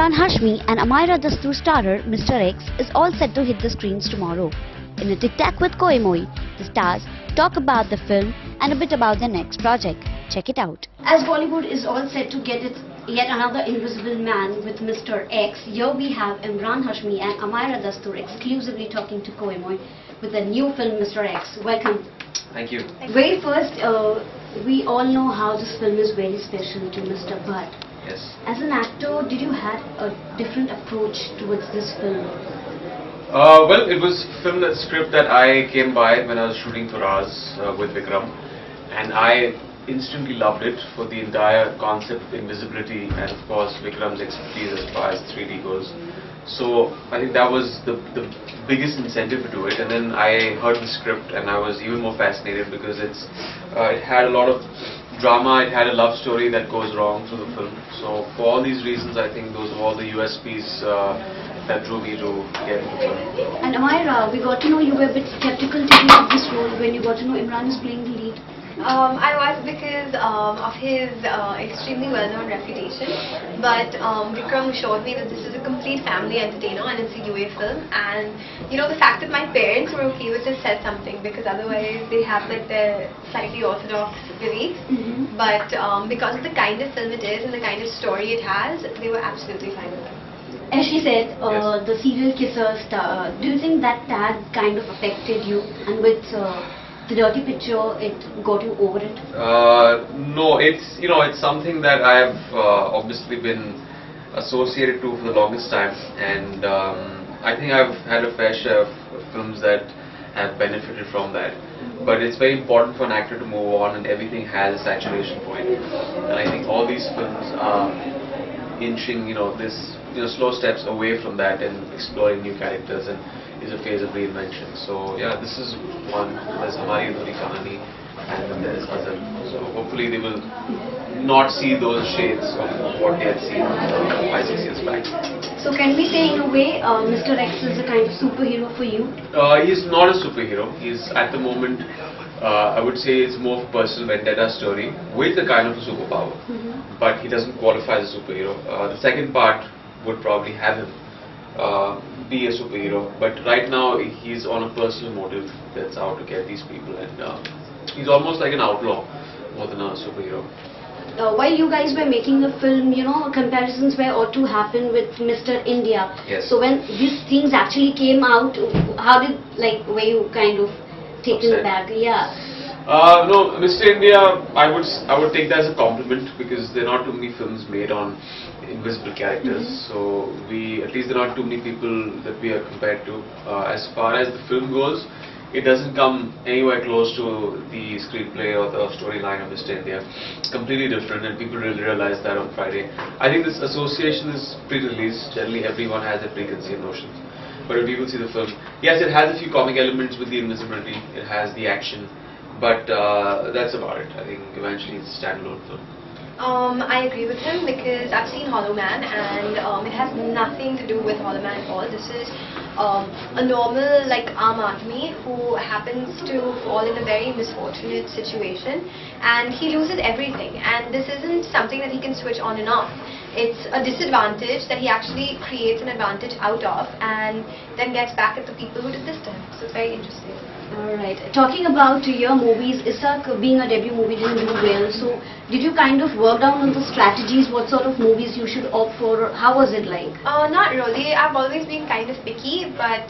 Emraan Hashmi and Amyra Dastur starrer Mr. X is all set to hit the screens tomorrow. In a Tic Tac with Koi Moi, the stars talk about the film and a bit about their next project. Check it out. As Bollywood is all set to get its yet another invisible man with Mr. X, here we have Emraan Hashmi and Amyra Dastur exclusively talking to Koi Moi with a new film Mr. X. Welcome. Thank you. Very first, we all know how this film is very special to Mr. Bhatt. Yes. As an actor, did you have a different approach towards this film? Well, it was a film, that script that I came by when I was shooting for Raz with Vikram, and I instantly loved it for the entire concept of invisibility and of course Vikram's expertise as far as 3D goes. So I think that was the biggest incentive to do it, and then I heard the script and I was even more fascinated because it had a lot of drama, it had a love story that goes wrong through the film. So for all these reasons, I think those were all the USPs that drew me to get into the film. And Amyra, we got to know you were a bit skeptical taking up this role when you got to know Emraan is playing the lead. I was because of his extremely well-known reputation, but Vikram showed me that this is a complete family entertainer and it's a UA film, and you know, the fact that my parents were okay with it said something, because otherwise they have like their slightly orthodox beliefs, but because of the kind of film it is and the kind of story it has, they were absolutely fine with it. As she said, Yes. the serial kisser star, do you think that tag kind of affected you, and with the dirty picture, it got you over it? No, it's something that I've obviously been associated to for the longest time, and I think I've had a fair share of films that have benefited from that. But it's very important for an actor to move on, and everything has a saturation point. And I think all these films are inching, slow steps away from that and exploring new characters, and is a phase of reinvention. So yeah, this is one. There's Hamari Adhuri Kahani, and then there's Hazal. So hopefully they will not see those shades of what they had seen 5-6 years back. So can we say in a way, Mr. X is a kind of superhero for you? He's not a superhero. He's at the moment, I would say it's more of a personal vendetta story with a kind of a superpower. But he doesn't qualify as a superhero. The second part would probably have him be a superhero, but right now he's on a personal motive that's out to get these people, and he's almost like an outlaw more than a superhero. While you guys were making the film, comparisons were ought to happen with Mr. India. Yes. So when these things actually came out, how did, were you kind of taken Upset. back? Yeah. No, Mr. India, I would take that as a compliment, because there are not too many films made on invisible characters. So at least there are not too many people that we are compared to. As far as the film goes, it doesn't come anywhere close to the screenplay or the storyline of Mr. India. It's completely different, and people really realize that on Friday. I think this association is pre-release. Generally everyone has a preconceived notion. But when people see the film, yes, it has a few comic elements with the invisibility, it has the action, but that's about it. I think eventually it's a standalone film. I agree with him, because I've seen Hollow Man, and it has nothing to do with Hollow Man at all. This is a normal, Aam Aadmi who happens to fall in a very misfortunate situation, and he loses everything, and this isn't something that he can switch on and off. It's a disadvantage that he actually creates an advantage out of, and then gets back at the people who did this to him. So it's very interesting. Alright. Talking about your movies, Isak being a debut movie didn't do well. So did you kind of work down on the strategies, what sort of movies you should opt for? How was it like? Not really. I've always been kind of picky, but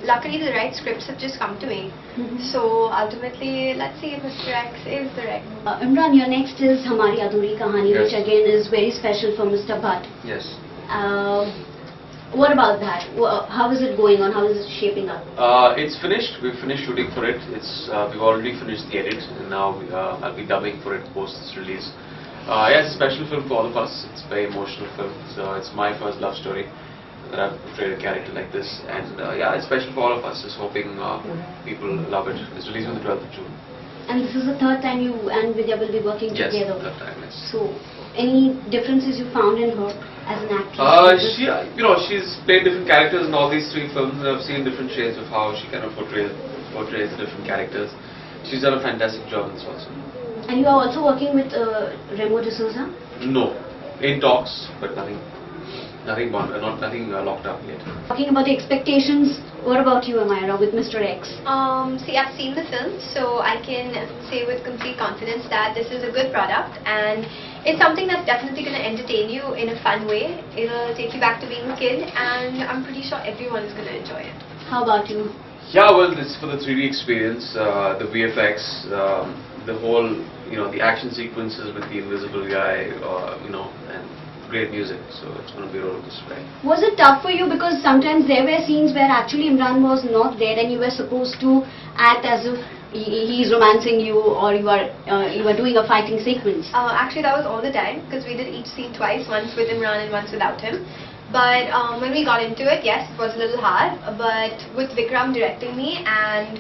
luckily the right scripts have just come to me. So ultimately, let's see if Mr. X is the right movie. Imran, your next is Hamari Adhuri Kahani, Yes. which again is very special for Mr. Bhatt. Yes. What about that? How is it going on? How is it shaping up? It's finished. We've finished shooting for it. We've already finished the edit, and now I'll be dubbing for it post its release. Yeah, it's a special film for all of us. It's a very emotional film. So it's my first love story that I've portrayed a character like this, and yeah, it's special for all of us. Just hoping people love it. It's released on the 12th of June. And this is the third time you and Vidya will be working Yes, together. third time, yes. So, any differences you found in her as an actress? She's played different characters in all these 3 films. I've seen different shades of how she kind of portrays different characters. She's done a fantastic job in this also. And you are also working with Remo D'Souza? No, in talks, but nothing. nothing locked up yet. Talking about the expectations, what about you, Amyra, with Mr. X? See, I've seen the film, so I can say with complete confidence that this is a good product, and it's something that's definitely going to entertain you in a fun way. It'll take you back to being a kid, and I'm pretty sure everyone is going to enjoy it. How about you? Yeah, well, this is for the 3D experience, the VFX, the whole, the action sequences with the invisible guy, and great music. So it's going to be a roller coaster ride. Was it tough for you, because sometimes there were scenes where actually Emraan was not there and you were supposed to act as if he's romancing you, or you are doing a fighting sequence? Actually, that was all the time, because we did each scene twice, once with Emraan and once without him. But when we got into it, yes, it was a little hard, but with Vikram directing me, and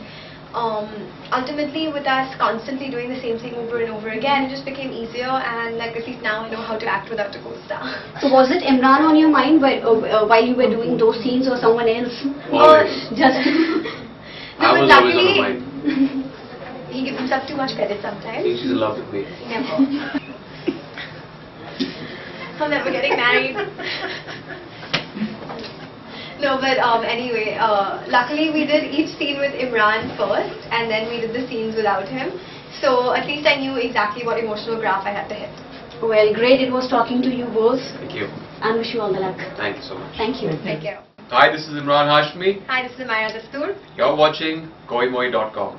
ultimately with us constantly doing the same thing over and over again, it just became easier, and like at least now I know how to act without a co-star. So was it Emraan on your mind while you were doing those scenes, or someone else? Always. Just I was always on the mind. He gives himself too much credit sometimes. She's in love with me. Never. I'm never getting married. No, but anyway, luckily we did each scene with Emraan first, and then we did the scenes without him. So at least I knew exactly what emotional graph I had to hit. Well, great. It was talking to you both. Thank you. And wish you all the luck. Thank you so much. Thank you. Thank you. Hi, this is Emraan Hashmi. Hi, this is Amyra Dastur. You're watching koimoi.com.